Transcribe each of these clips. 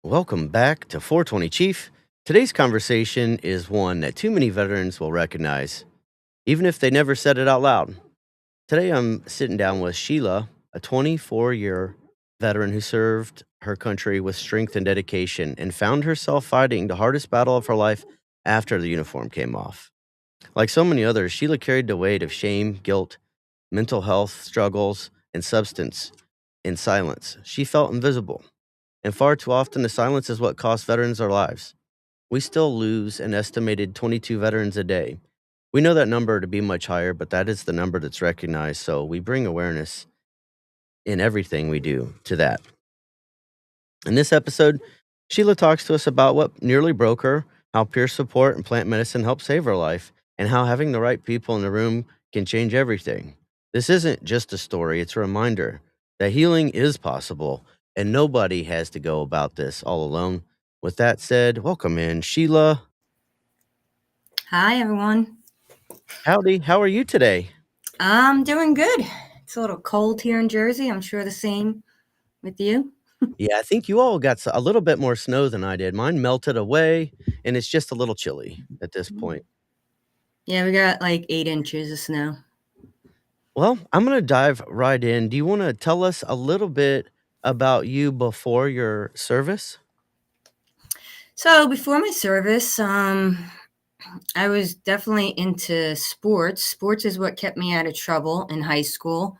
Welcome back to 420 Chief. Today's conversation is one that too many veterans will recognize, even if they never said it out loud. Today I'm sitting down with Sheila, a 24-year veteran who served her country with strength and dedication and found herself fighting the hardest battle of her life after the uniform came off. Like so many others, Sheila carried the weight of shame, guilt, mental health struggles, and substance in silence. She felt invisible. And far too often, the silence is what costs veterans their lives. We still lose an estimated 22 veterans a day. We know that number to be much higher, but that is the number that's recognized. So we bring awareness in everything we do to that. In this episode, Sheila talks to us about what nearly broke her, how peer support and plant medicine helped save her life, and how having the right people in the room can change everything. This isn't just a story, it's a reminder that healing is possible, and nobody has to go about this all alone. With that said, welcome in, Sheila. Hi, everyone. Howdy, how are you today? I'm doing good. It's a little cold here in Jersey. I'm sure the same with you. Yeah, I think you all got a little bit more snow than I did. Mine melted away, and it's just a little chilly at this point. Yeah, we got like 8 inches of snow. Well, I'm going to dive right in. Do you want to tell us a little bit about you before your service? So before my service, I was definitely into sports. Sports is what kept me out of trouble in high school.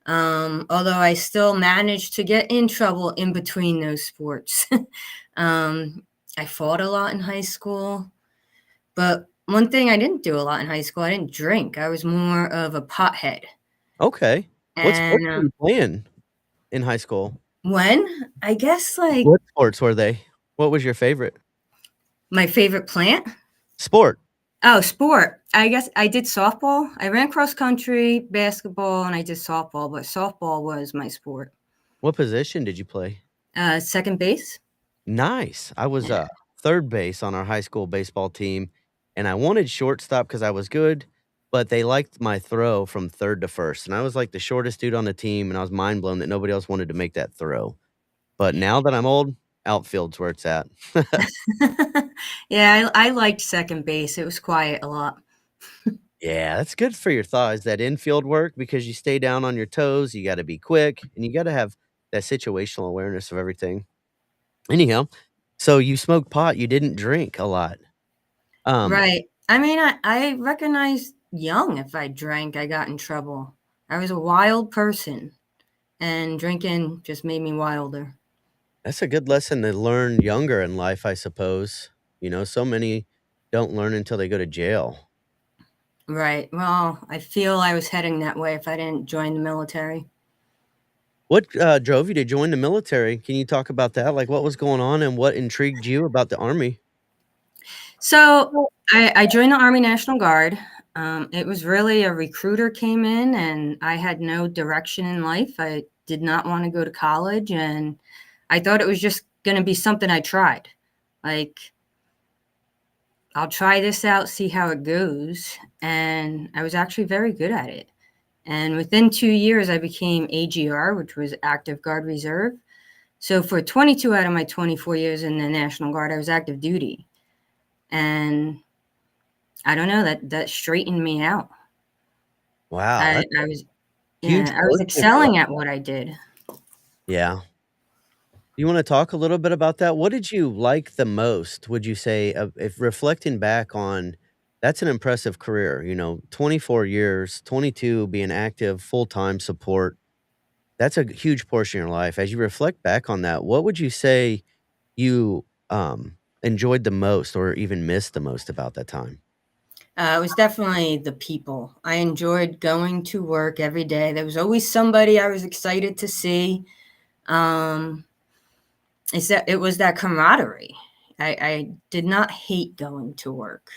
Although I still managed to get in trouble in between those sports. um, I fought a lot in high school. But one thing I didn't do a lot in high school, I didn't drink. I was more of a pothead. Okay. What sports And were you playing in high school? when I guess like What sports were they? What was your favorite my favorite plant. sport? Oh, sport. I guess I did softball. I ran cross country, basketball, and I did softball, but softball was my sport. What position did you play? Second base. Nice. I was Yeah. third base on our high school baseball team, and I wanted shortstop because I was good, but they liked my throw from third to first. And I was like the shortest dude on the team, and I was mind blown that nobody else wanted to make that throw. But now that I'm old, outfield's where it's at. Yeah, I liked second base. It was quiet a lot. Yeah, that's good for your thighs, that infield work, because you stay down on your toes, you gotta be quick, and you gotta have that situational awareness of everything. Anyhow, so you smoked pot, you didn't drink a lot. Um, Right. I mean, I recognized young if I drank, I got in trouble. I was a wild person, and drinking just made me wilder. that's a good lesson to learn younger in life, I suppose. So many don't learn until they go to jail. Right. Well, I feel I was heading that way if I didn't join the military. What, drove you to join the military? Can you talk about that? Like, what was going on and what intrigued you about the Army? So I joined the Army National Guard. It was really a recruiter came in, and I had no direction in life. I did not want to go to college, and I thought it was just going to be something I tried. Like, I'll try this out, see how it goes. And I was actually very good at it. And within 2 years, I became AGR, which was Active Guard Reserve. So for 22 out of my 24 years in the National Guard, I was active duty. And I don't know, that straightened me out. Wow, I, that's I was, huge yeah, I was fortune for excelling at what I did. Yeah. You wanna talk a little bit about that? What did you like the most, would you say, if reflecting back on that's an impressive career, 24 years, 22 being active, full-time support. That's a huge portion of your life. As you reflect back on that, what would you say you, enjoyed the most or even missed the most about that time? It was definitely the people. I enjoyed going to work every day. There was always somebody I was excited to see. Um, it was that camaraderie. I did not hate going to work.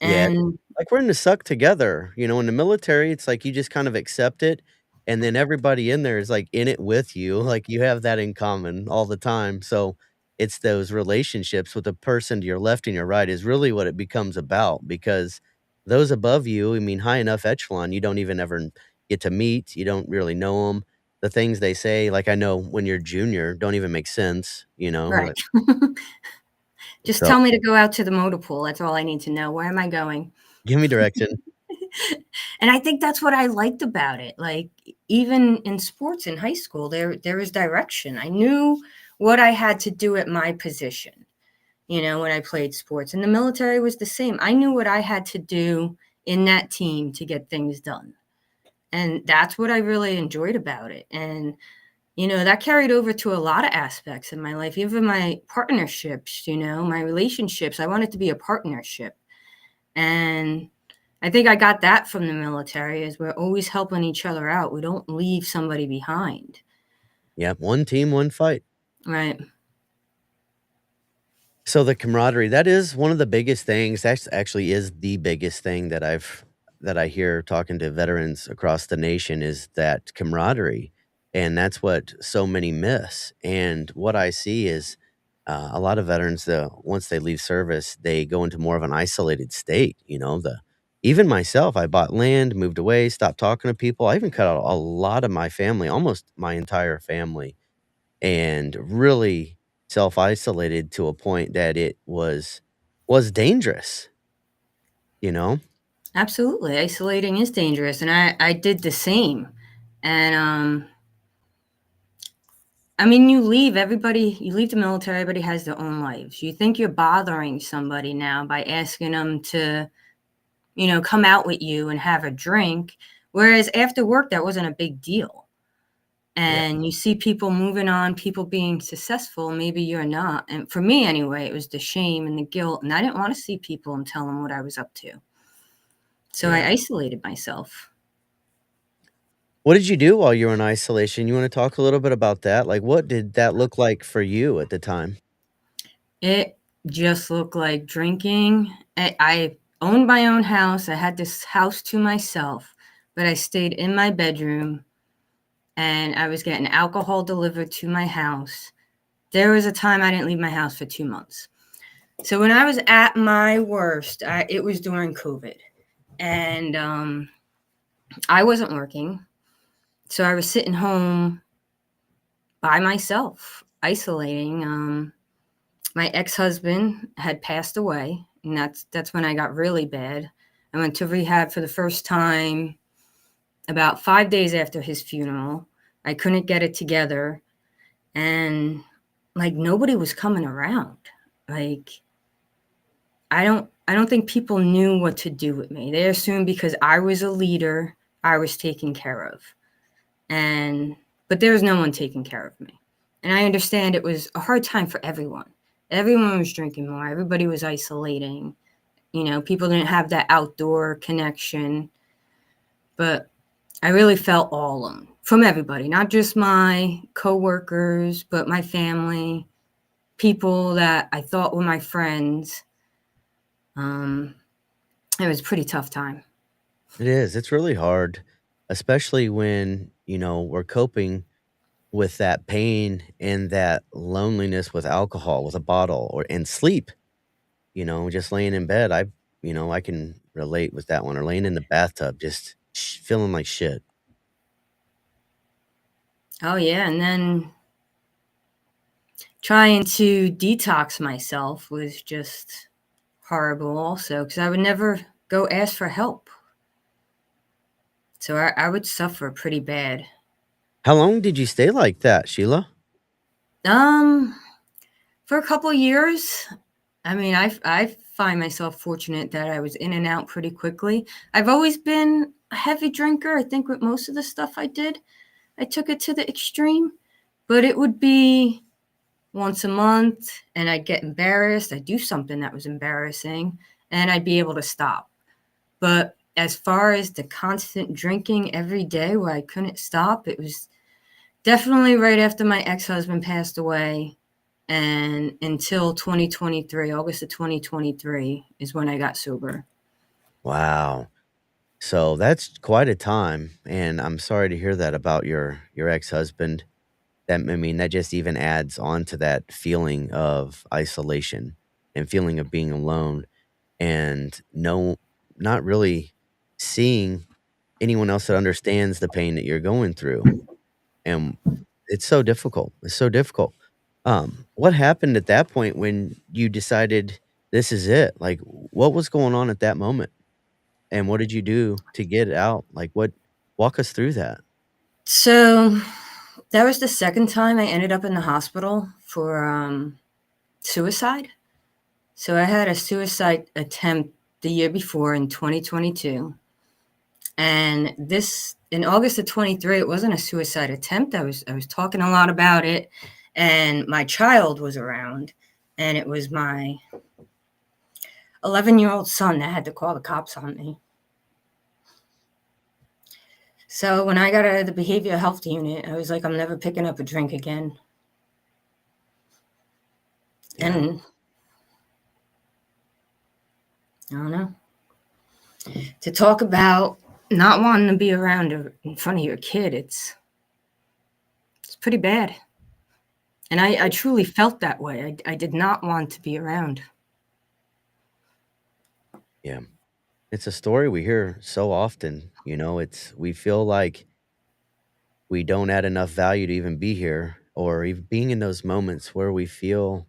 Yeah, And like, we're in the suck together, in the military, it's like you just kind of accept it, and then everybody in there is, like, in it with you, like, you have that in common all the time, so it's those relationships with the person to your left and your right is really what it becomes about, because those above you, I mean, high enough echelon, you don't even ever get to meet, you don't really know them, the things they say, like, I know when you're junior, don't even make sense, Right. like, Just so tell me to go out to the motor pool, that's all I need to know. Where am I going? give me direction. And I think that's what I liked about it. Like, even in sports in high school, there was direction. I knew what I had to do at my position, when I played sports. And the military was the same. I knew what I had to do in that team to get things done. And that's what I really enjoyed about it. And that carried over to a lot of aspects in my life, even my partnerships, my relationships. I wanted to be a partnership. And I think I got that from the military is we're always helping each other out. We don't leave somebody behind. Yeah, one team, one fight. Right. So the camaraderie, that is one of the biggest things. That actually is the biggest thing that I hear talking to veterans across the nation is that camaraderie, and that's what so many miss. And what I see is a lot of veterans, once they leave service, they go into more of an isolated state. Even myself, I bought land, moved away, stopped talking to people. I even cut out a lot of my family, almost my entire family, and really self-isolated to a point that it was dangerous, you know? Absolutely. Isolating is dangerous. And I did the same. And I mean, you leave the military, everybody has their own lives. You think you're bothering somebody now by asking them to, come out with you and have a drink. Whereas after work, that wasn't a big deal. Yeah, And you see people moving on, people being successful, maybe you're not. And for me anyway, it was the shame and the guilt. And I didn't want to see people and tell them what I was up to. So I yeah. isolated myself. What did you do while you were in isolation? You wanna talk a little bit about that? Like, what did that look like for you at the time? It just looked like drinking. I owned my own house. I had this house to myself, but I stayed in my bedroom and I was getting alcohol delivered to my house. There was a time I didn't leave my house for 2 months. So when I was at my worst, it was during COVID, and I wasn't working, so I was sitting home by myself, isolating. My ex-husband had passed away, and that's when I got really bad. I went to rehab for the first time about 5 days after his funeral. I couldn't get it together, and like nobody was coming around. Like I don't think people knew what to do with me. They assumed because I was a leader, I was taken care of. And but there was no one taking care of me. And I understand it was a hard time for everyone. Everyone was drinking more. Everybody was isolating. People didn't have that outdoor connection. But I really felt all of them from everybody, not just my coworkers, but my family, people that I thought were my friends. Um, it was a pretty tough time. It is, it's really hard, especially when, we're coping with that pain and that loneliness with alcohol, with a bottle, or and sleep, just laying in bed. I can relate with that one, or laying in the bathtub, just feeling like shit. Oh, yeah, and then trying to detox myself was just horrible also because I would never go ask for help. So I would suffer pretty bad. How long did you stay like that, Sheila? Um, for a couple years, I mean, I find myself fortunate that I was in and out pretty quickly. I've always been a heavy drinker. I think with most of the stuff I did, I took it to the extreme, but it would be once a month and I'd get embarrassed. I'd do something that was embarrassing and I'd be able to stop. But as far as the constant drinking every day where I couldn't stop, it was definitely right after my ex-husband passed away and until 2023, August of 2023 is when I got sober. Wow. So that's quite a time, and I'm sorry to hear that about your ex-husband. That just even adds on to that feeling of isolation and feeling of being alone and not really seeing anyone else that understands the pain that you're going through. and it's so difficult. It's so difficult. What happened at that point when you decided this is it? Like, what was going on at that moment? And what did you do to get it out? Like, what walk us through that. So, that was the second time I ended up in the hospital for, suicide. So I had a suicide attempt the year before in 2022, and this in August of 23, it wasn't a suicide attempt. I was talking a lot about it, and my child was around, and it was my 11-year-old son that had to call the cops on me. So when I got out of the behavioral health unit, I was like, I'm never picking up a drink again. Yeah. And I don't know. To talk about not wanting to be around or in front of your kid, it's pretty bad. And I truly felt that way. I did not want to be around. Yeah. It's a story we hear so often. It's we feel like we don't add enough value to even be here or even being in those moments where we feel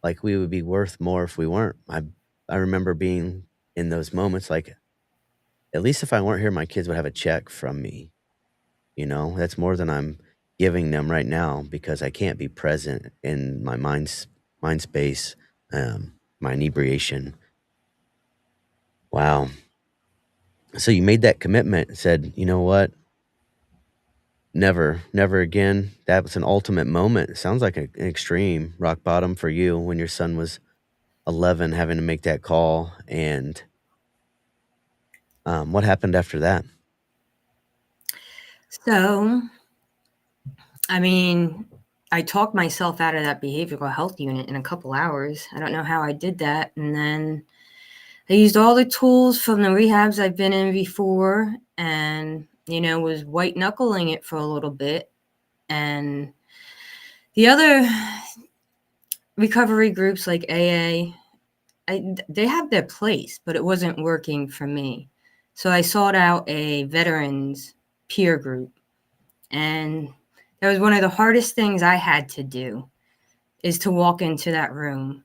like we would be worth more if we weren't. I remember being in those moments like at least if I weren't here my kids would have a check from me. That's more than I'm giving them right now because I can't be present in my mind space, my inebriation. Wow. So you made that commitment, said, you know what? Never, never again. That was an ultimate moment. It sounds like an extreme rock bottom for you when your son was 11 having to make that call. And what happened after that? So, I mean, I talked myself out of that behavioral health unit in a couple hours. I don't know how I did that. And then I used all the tools from the rehabs I've been in before and, was white knuckling it for a little bit. And the other recovery groups like AA, they have their place, but it wasn't working for me. So I sought out a veterans peer group. And that was one of the hardest things I had to do is to walk into that room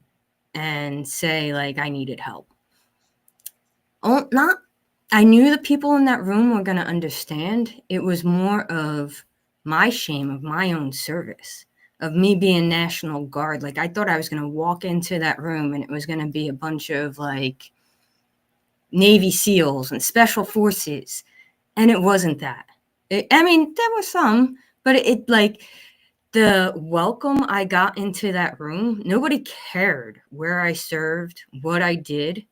and say, like, I needed help. Oh, not, I knew the people in that room were going to understand. It was more of my shame of my own service, of me being National Guard. Like, I thought I was going to walk into that room and it was going to be a bunch of like Navy SEALs and special forces. And it wasn't that. I mean, there were some, but it like the welcome I got into that room, nobody cared where I served, what I did.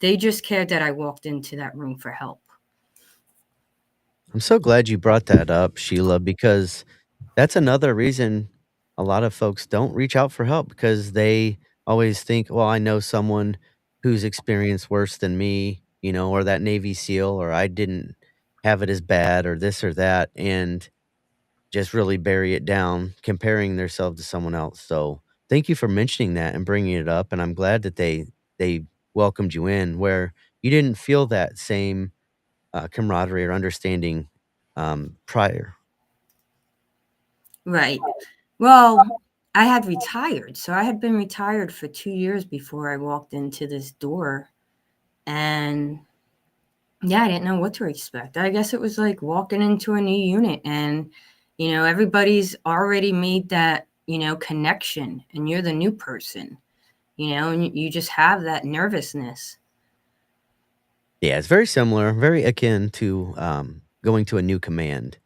They just cared that I walked into that room for help. I'm so glad you brought that up, Sheila, because that's another reason a lot of folks don't reach out for help because they always think, well, I know someone who's experienced worse than me, or that Navy SEAL, or I didn't have it as bad, or this or that. And just really bury it down, comparing themselves to someone else. So thank you for mentioning that and bringing it up. And I'm glad that they welcomed you in where you didn't feel that same camaraderie or understanding prior. Right. Well, I had retired. So I had been retired for 2 years before I walked into this door. And yeah, I didn't know what to expect. I guess it was like walking into a new unit and, everybody's already made that, connection and you're the new person, and you just have that nervousness. Yeah, it's very similar, very akin to going to a new command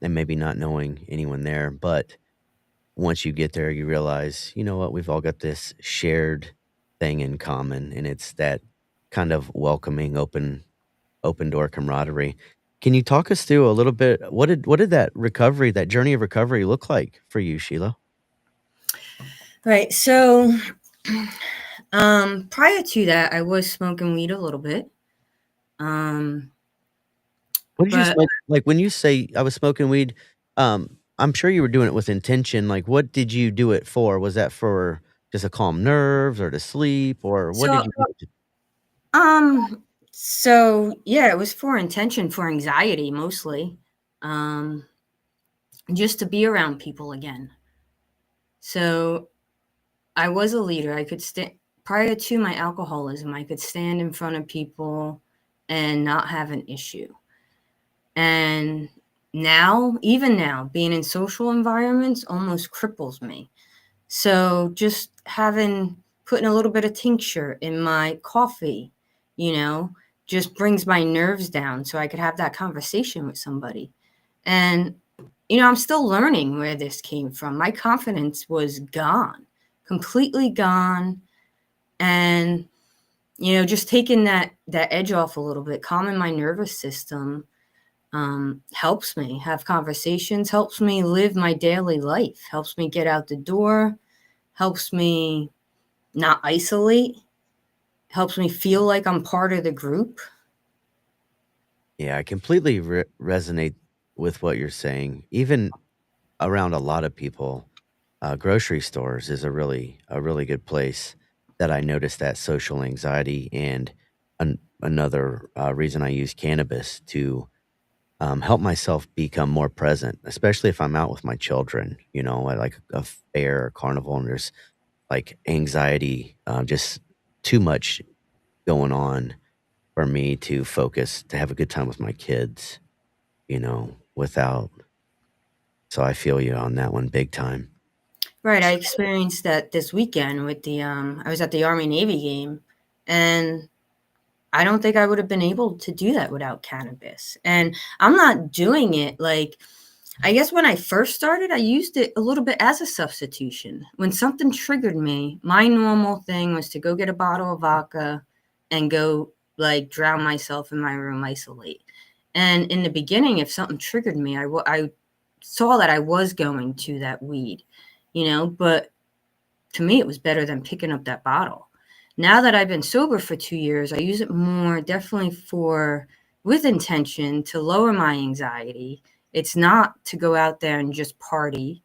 and maybe not knowing anyone there. But once you get there, you realize, you know what, we've all got this shared thing in common, and it's that kind of welcoming, open door camaraderie. Can you talk us through a little bit? What did that recovery, that journey of recovery, look like for you, Sheila? Right. So, prior to that, I was smoking weed a little bit. Um, What did you but smoke? Like when you say I was smoking weed, I'm sure you were doing it with intention. Like, what did you do it for? Was that for just to calm nerves or to sleep, or what did so, you do it to? so yeah, it was for intention, for anxiety mostly. Um, just to be around people again. So I was a leader. I could stand prior to my alcoholism, I could stand in front of people and not have an issue. And now, even now, being in social environments almost cripples me. So just putting a little bit of tincture in my coffee, you know, just brings my nerves down so I could have that conversation with somebody. And, I'm still learning where this came from. My confidence was gone, completely gone. And, just taking that edge off a little bit, calming my nervous system, helps me have conversations, helps me live my daily life, helps me get out the door, helps me not isolate, helps me feel like I'm part of the group. Yeah, I completely resonate with what you're saying. Even around a lot of people, grocery stores is a really good place that I noticed that social anxiety. And another reason I use cannabis to help myself become more present, especially if I'm out with my children, at like a fair or carnival, and there's like anxiety, just too much going on for me to focus, to have a good time with my kids, without. So I feel you on that one big time. Right, I experienced that this weekend with I was at the Army Navy game, and I don't think I would have been able to do that without cannabis. And I'm not doing it like I guess when I first started, I used it a little bit as a substitution. When something triggered me, my normal thing was to go get a bottle of vodka and go like drown myself in my room, isolate. And in the beginning, if something triggered me, I saw that I was going to that weed, but to me, it was better than picking up that bottle. Now that I've been sober for 2 years, I use it more definitely with intention to lower my anxiety. It's not to go out there and just party.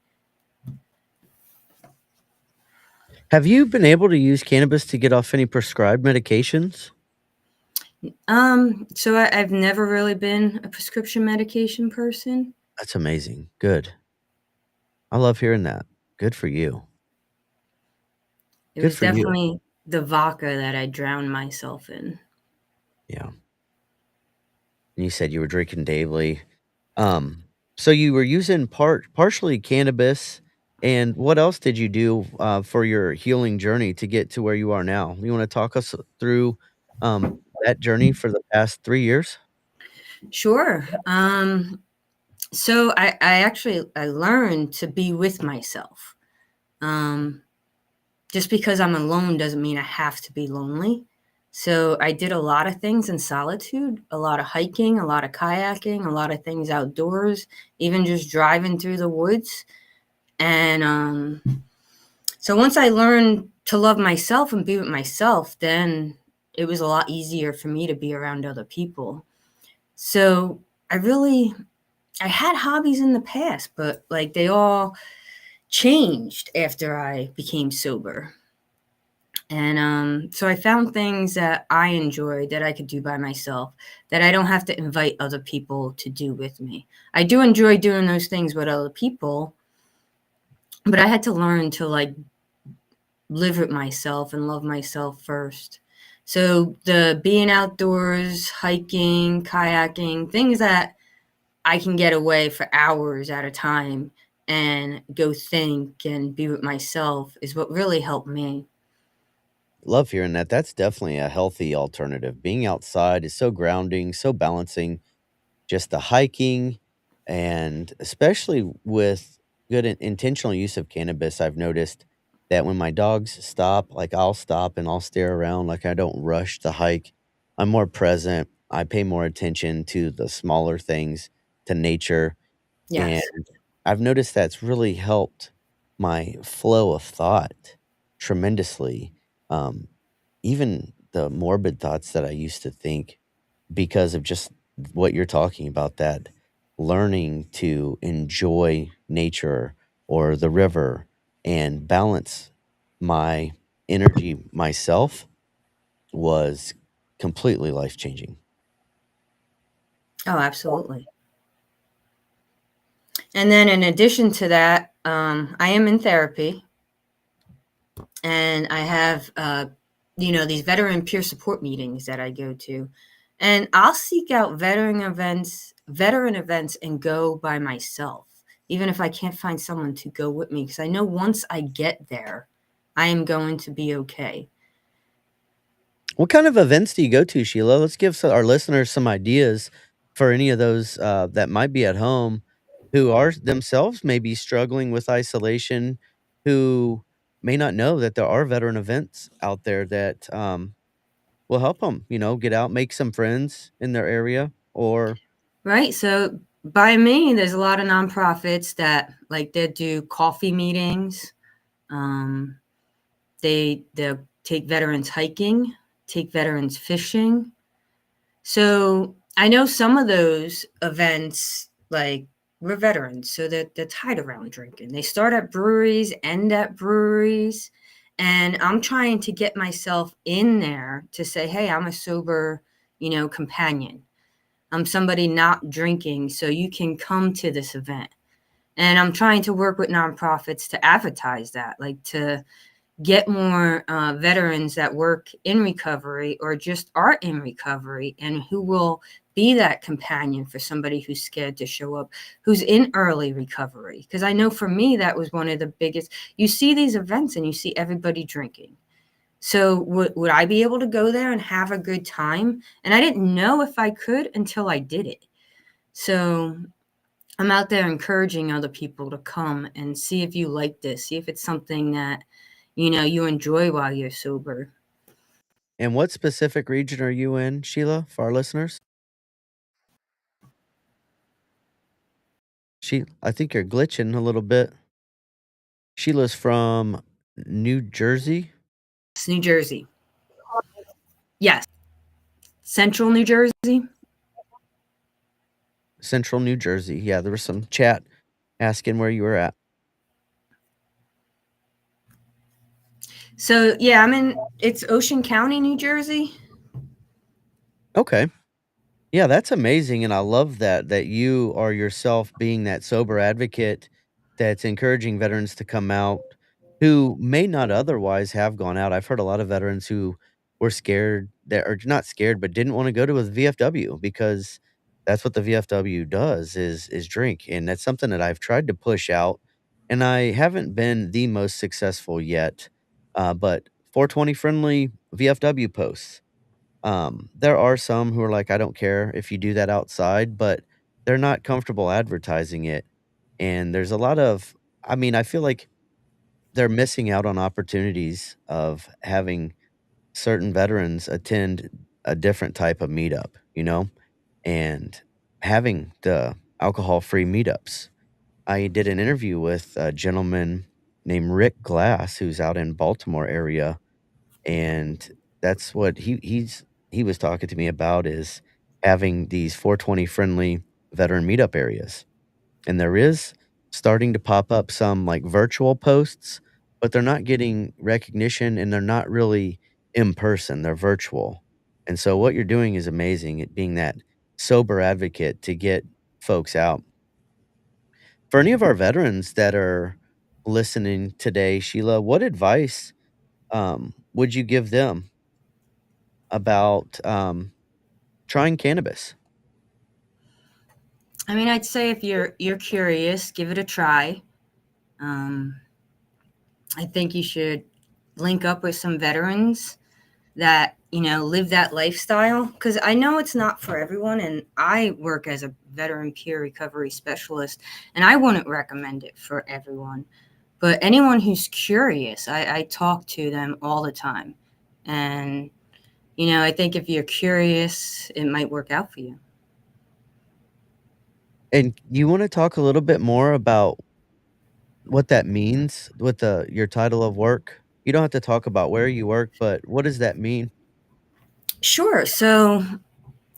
Have you been able to use cannabis to get off any prescribed medications? So I've never really been a prescription medication person. That's amazing. Good. I love hearing that. Good for you. It Good was for you. definitely the vodka that I drowned myself in. Yeah. And you said you were drinking daily. Um, so you were using partially cannabis, and what else did you do, for your healing journey to get to where you are now? You wanna talk us through, that journey for the past 3 years? Sure. So I learned to be with myself. Um, just because I'm alone doesn't mean I have to be lonely. So I did a lot of things in solitude, a lot of hiking, a lot of kayaking, a lot of things outdoors, even just driving through the woods. And so once I learned to love myself and be with myself, then it was a lot easier for me to be around other people. So I really I had hobbies in the past, but like they all changed after I became sober. And so I found things that I enjoyed that I could do by myself that I don't have to invite other people to do with me. I do enjoy doing those things with other people, but I had to learn to like live with myself and love myself first. So the being outdoors, hiking, kayaking, things that I can get away for hours at a time and go think and be with myself is what really helped me. Love hearing that. That's definitely a healthy alternative. Being outside is so grounding, so balancing. Just the hiking, and especially with good intentional use of cannabis, I've noticed that when my dogs stop, like I'll stop and I'll stare around, like I don't rush the hike. I'm more present. I pay more attention to the smaller things, to nature. And Yes. I've noticed that's really helped my flow of thought tremendously. Um, Even the morbid thoughts that I used to think, because of just what you're talking about, that learning to enjoy nature or the river and balance my energy myself was completely life changing. Oh, absolutely. And then in addition to that, I am in therapy, and I have, these veteran peer support meetings that I go to, and I'll seek out veteran events, and go by myself, even if I can't find someone to go with me, because I know once I get there, I am going to be okay. What kind of events do you go to, Sheila? Let's give our listeners some ideas for any of those that might be at home who are themselves maybe struggling with isolation, who may not know that there are veteran events out there that will help them, get out, make some friends in their area, or Right. So by me, there's a lot of nonprofits that like they do coffee meetings. Um, they'll take veterans hiking, take veterans fishing. So I know some of those events, like we're veterans, so they're tied around drinking. They start at breweries, end at breweries. And I'm trying to get myself in there to say, hey, I'm a sober, companion. I'm somebody not drinking, so you can come to this event. And I'm trying to work with nonprofits to advertise that, like to get more veterans that work in recovery or just are in recovery and who will be that companion for somebody who's scared to show up, who's in early recovery. Because I know for me, that was one of the biggest. You see these events and you see everybody drinking. So would I be able to go there and have a good time? And I didn't know if I could until I did it. So I'm out there encouraging other people to come and see if you like this, see if it's something that, you enjoy while you're sober. and what specific region are you in, Sheila, for our listeners? I think you're glitching a little bit. Sheila's from New Jersey. It's New Jersey. Yes. Central New Jersey. Central New Jersey. Yeah, there was some chat asking where you were at. So yeah, it's Ocean County, New Jersey. Okay. Yeah, that's amazing, and I love that you are yourself being that sober advocate that's encouraging veterans to come out who may not otherwise have gone out. I've heard a lot of veterans who were scared that or not scared, but didn't wanna go to a VFW because that's what the VFW does is drink, and that's something that I've tried to push out, and I haven't been the most successful yet, but 420 friendly VFW posts. There are some who are like, "I don't care if you do that outside," but they're not comfortable advertising it, and there's a lot of I feel like they're missing out on opportunities of having certain veterans attend a different type of meetup, and having the alcohol-free meetups. I did an interview with a gentleman named Rick Glass who's out in Baltimore area, and that's what he was talking to me about is having these 420 friendly veteran meetup areas. And there is starting to pop up some like virtual posts, but they're not getting recognition and they're not really in person, they're virtual. And so what you're doing is amazing at being that sober advocate to get folks out. For any of our veterans that are listening today, Sheila, what advice would you give them about, trying cannabis? I'd say if you're curious, give it a try. Um, I think you should link up with some veterans that live that lifestyle, because I know it's not for everyone, and I work as a veteran peer recovery specialist, and I wouldn't recommend it for everyone. But anyone who's curious, I talk to them all the time, and I think if you're curious, it might work out for you. And you wanna talk a little bit more about what that means with the your title of work? You don't have to talk about where you work, but what does that mean? Sure. So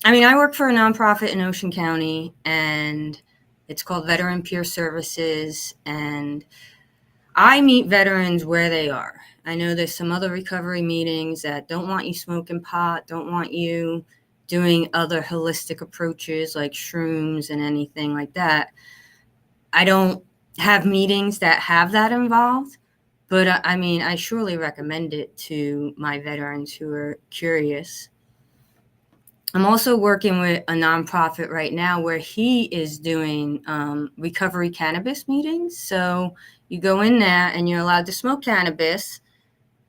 I work for a nonprofit in Ocean County, and it's called Veteran Peer Services, and I meet veterans where they are. I know there's some other recovery meetings that don't want you smoking pot, don't want you doing other holistic approaches like shrooms and anything like that. I don't have meetings that have that involved, but I mean, I surely recommend it to my veterans who are curious. I'm also working with a nonprofit right now where he is doing recovery cannabis meetings. So you go in there and you're allowed to smoke cannabis.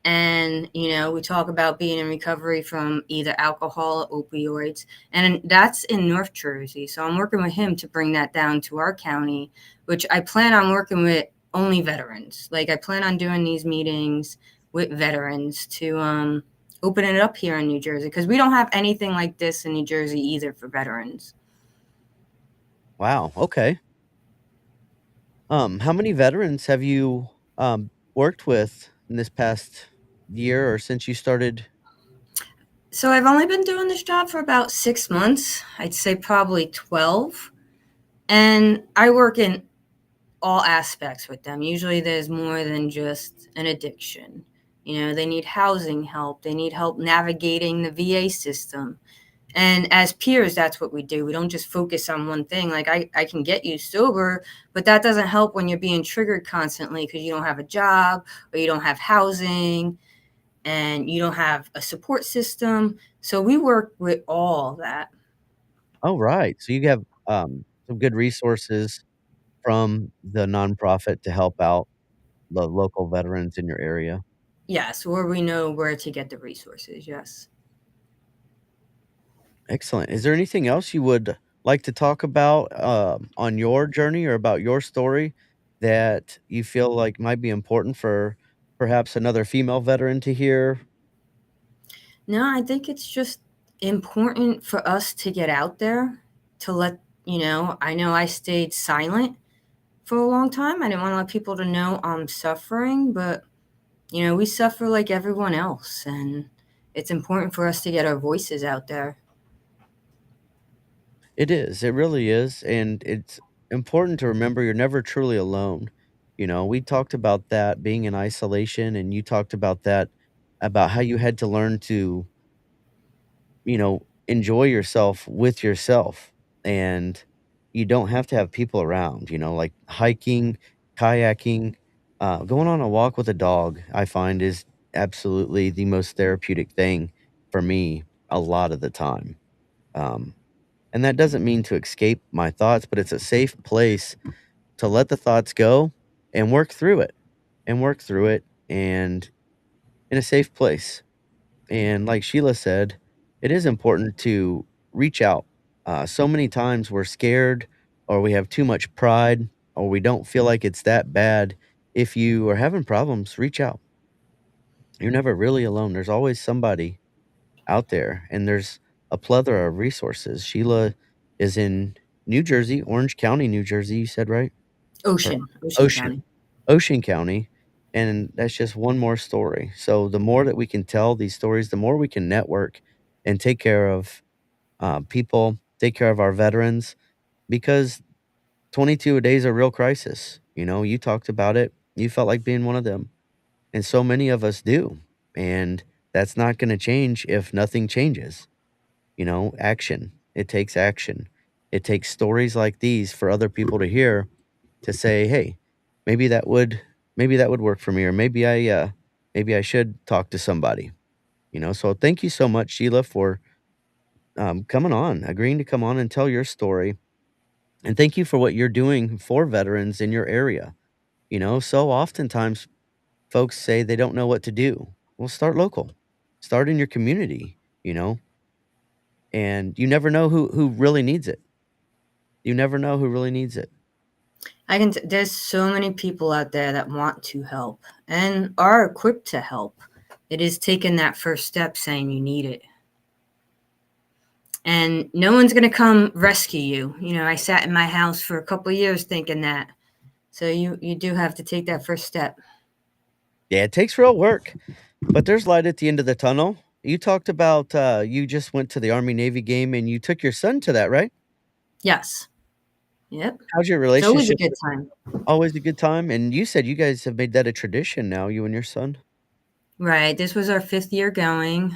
And, we talk about being in recovery from either alcohol or opioids. And that's in North Jersey. So I'm working with him to bring that down to our county, which I plan on working with only veterans. Like, I plan on doing these meetings with veterans to open it up here in New Jersey, because we don't have anything like this in New Jersey either for veterans. Wow. Okay. How many veterans have you worked with in this past year or since you started? So I've only been doing this job for about 6 months. I'd say probably 12. And I work in all aspects with them. Usually there's more than just an addiction. They need housing help, they need help navigating the VA system. And as peers, that's what we do. We don't just focus on one thing. Like, I can get you sober, but that doesn't help when you're being triggered constantly because you don't have a job or you don't have housing and you don't have a support system. So we work with all that. Oh, right. So you have some good resources from the nonprofit to help out the local veterans in your area. Yes, or we know where to get the resources. Yes. Excellent. Is there anything else you would like to talk about on your journey or about your story that you feel like might be important for perhaps another female veteran to hear? No, I think it's just important for us to get out there to let, I know I stayed silent for a long time. I didn't want to let people to know I'm suffering, but, we suffer like everyone else. And it's important for us to get our voices out there. It is. It really is. And it's important to remember you're never truly alone. We talked about that being in isolation, and you talked about that about how you had to learn to enjoy yourself with yourself. And you don't have to have people around, like hiking, kayaking, going on a walk with a dog, I find is absolutely the most therapeutic thing for me a lot of the time. Um, and that doesn't mean to escape my thoughts, but it's a safe place to let the thoughts go and work through it and work through it and in a safe place. And like Sheila said, it is important to reach out. So many times we're scared or we have too much pride or we don't feel like it's that bad. If you are having problems, reach out. You're never really alone. There's always somebody out there, and there's a plethora of resources. Sheila is in New Jersey, Orange County, New Jersey, you said, right? Or Ocean County. Ocean, Ocean County, and that's just one more story. So the more that we can tell these stories, the more we can network and take care of, people, take care of our veterans, because 22 a day is a real crisis. You talked about it. You felt like being one of them, and so many of us do, and that's not gonna change if nothing changes. Action. It takes action. It takes stories like these for other people to hear to say, "Hey, maybe that would maybe that would work for me, or maybe I should talk to somebody." So thank you so much, Sheila, for coming on, agreeing to come on and tell your story, and thank you for what you're doing for veterans in your area. So oftentimes folks say they don't know what to do. Well, start local, start in your community. And you never know who really needs it. You never know who really needs it. There's so many people out there that want to help and are equipped to help. It is taking that first step saying you need it. And no one's going to come rescue you. I sat in my house for a couple of years thinking that. So you do have to take that first step. Yeah, it takes real work, but there's light at the end of the tunnel. You talked about, you just went to the Army Navy game and you took your son to that, right? Yes. Yep. How's your It's always a relationship good with time. always a good time? And you said you guys have made that a tradition now, you and your son? Right. This was our 5th year going.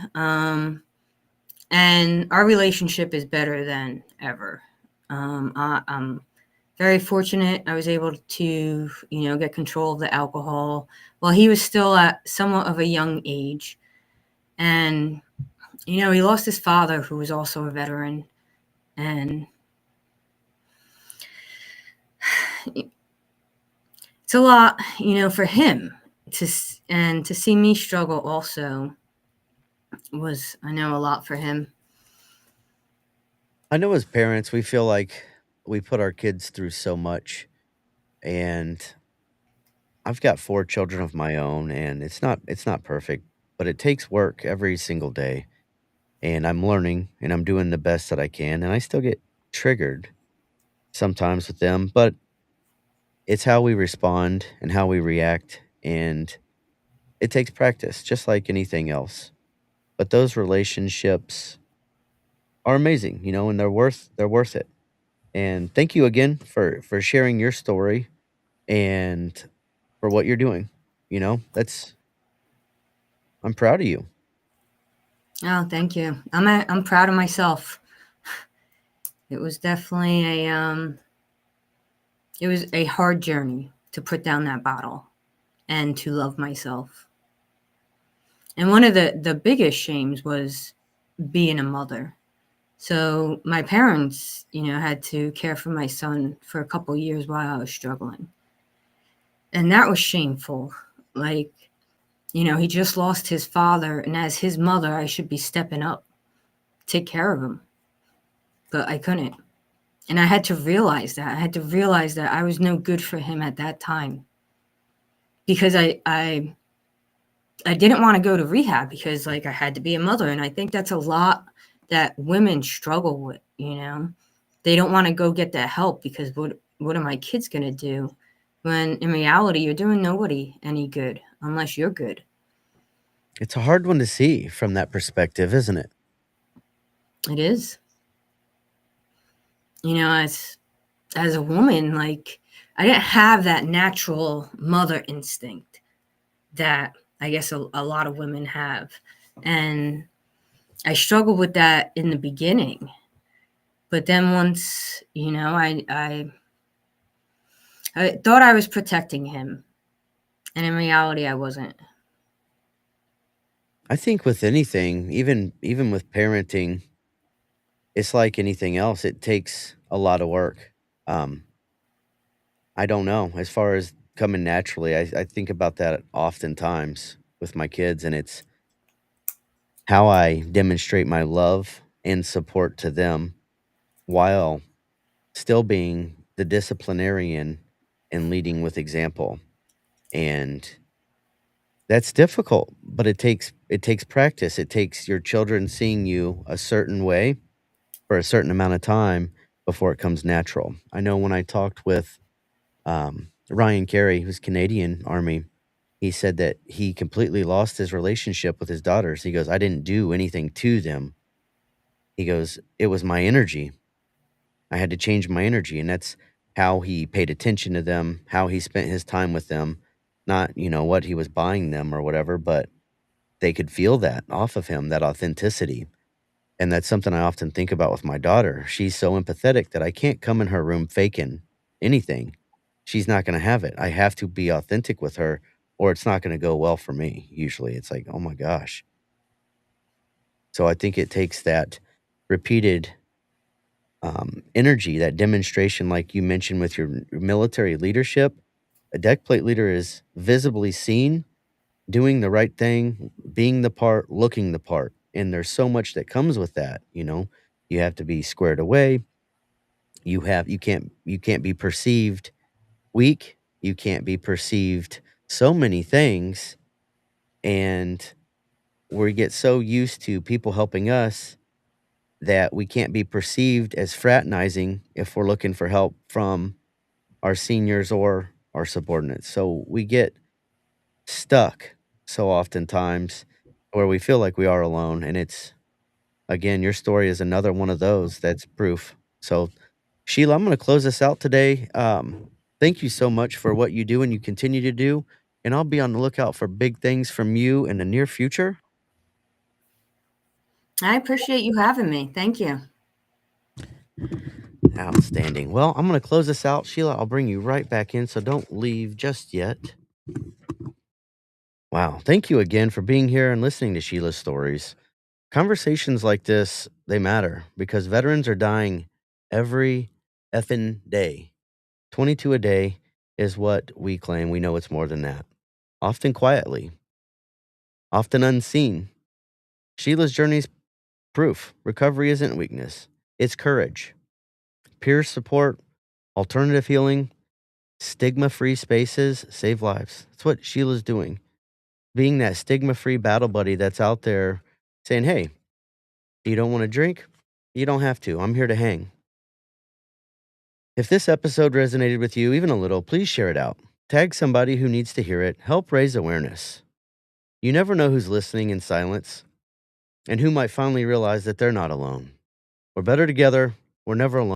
And our relationship is better than ever. I'm very fortunate. I was able to, get control of the alcohol while he was still at somewhat of a young age. And, he lost his father, who was also a veteran. And it's a lot, for him to see me struggle also was, I know, a lot for him. I know as parents, we feel like we put our kids through so much, and I've got 4 children of my own, and it's not perfect, but it takes work every single day, and I'm learning, and I'm doing the best that I can, and I still get triggered sometimes with them, but it's how we respond and how we react, and it takes practice just like anything else. But those relationships are amazing, and they're worth it. And thank you again for sharing your story and for what you're doing. That's I'm proud of you. Oh, thank you. I'm proud of myself. It was definitely it was a hard journey to put down that bottle and to love myself. And one of the biggest shames was being a mother. So my parents, had to care for my son for a couple years while I was struggling. And that was shameful. Like, he just lost his father, and as his mother, I should be stepping up, take care of him. But I couldn't. And I had to realize that. I had to realize that I was no good for him at that time. Because I didn't want to go to rehab because like I had to be a mother. And I think that's a lot that women struggle with. They don't want to go get that help because what are my kids gonna do? When in reality you're doing nobody any good unless you're good. It's a hard one to see from that perspective, isn't it? It is. As a woman, like I didn't have that natural mother instinct that I guess a lot of women have. And I struggled with that in the beginning. But then once, I thought I was protecting him. And in reality, I wasn't. I think with anything, even with parenting, it's like anything else. It takes a lot of work. Um, I don't know. As far as coming naturally, I think about that oftentimes with my kids, and it's how I demonstrate my love and support to them while still being the disciplinarian and leading with example. And that's difficult, but it takes practice. It takes your children seeing you a certain way for a certain amount of time before it comes natural. I know when I talked with Ryan Carey, who's Canadian Army, he said that he completely lost his relationship with his daughters. He goes, I didn't do anything to them. He goes, it was my energy. I had to change my energy. And that's how he paid attention to them, how he spent his time with them, not, what he was buying them or whatever, but they could feel that off of him, that authenticity. And that's something I often think about with my daughter. She's so empathetic that I can't come in her room faking anything. She's not going to have it. I have to be authentic with her or it's not going to go well for me. Usually it's like, oh my gosh. So I think it takes that repeated energy, that demonstration, like you mentioned with your military leadership. A deck plate leader is visibly seen, doing the right thing, being the part, looking the part. And there's so much that comes with that. You have to be squared away. You can't be perceived weak. You can't be perceived so many things. And we get so used to people helping us that we can't be perceived as fraternizing if we're looking for help from our seniors or our subordinates. So we get stuck so oftentimes where we feel like we are alone. And it's, again, your story is another one of those that's proof. So, Sheila, I'm going to close this out today. Thank you so much for what you do and you continue to do. And I'll be on the lookout for big things from you in the near future. I appreciate you having me. Thank you. Outstanding. Well, I'm going to close this out. Sheila, I'll bring you right back in, so don't leave just yet. Wow. Thank you again for being here and listening to Sheila's stories. Conversations like this, they matter because veterans are dying every effing day. 22 a day is what we claim. We know it's more than that. Often quietly, often unseen. Sheila's journey's proof. Recovery isn't weakness, it's courage. Peer support, alternative healing, stigma free spaces save lives. That's what Sheila's doing. Being that stigma free battle buddy that's out there saying, hey, you don't want to drink? You don't have to. I'm here to hang. If this episode resonated with you even a little, please share it out. Tag somebody who needs to hear it. Help raise awareness. You never know who's listening in silence and who might finally realize that they're not alone. We're better together. We're never alone.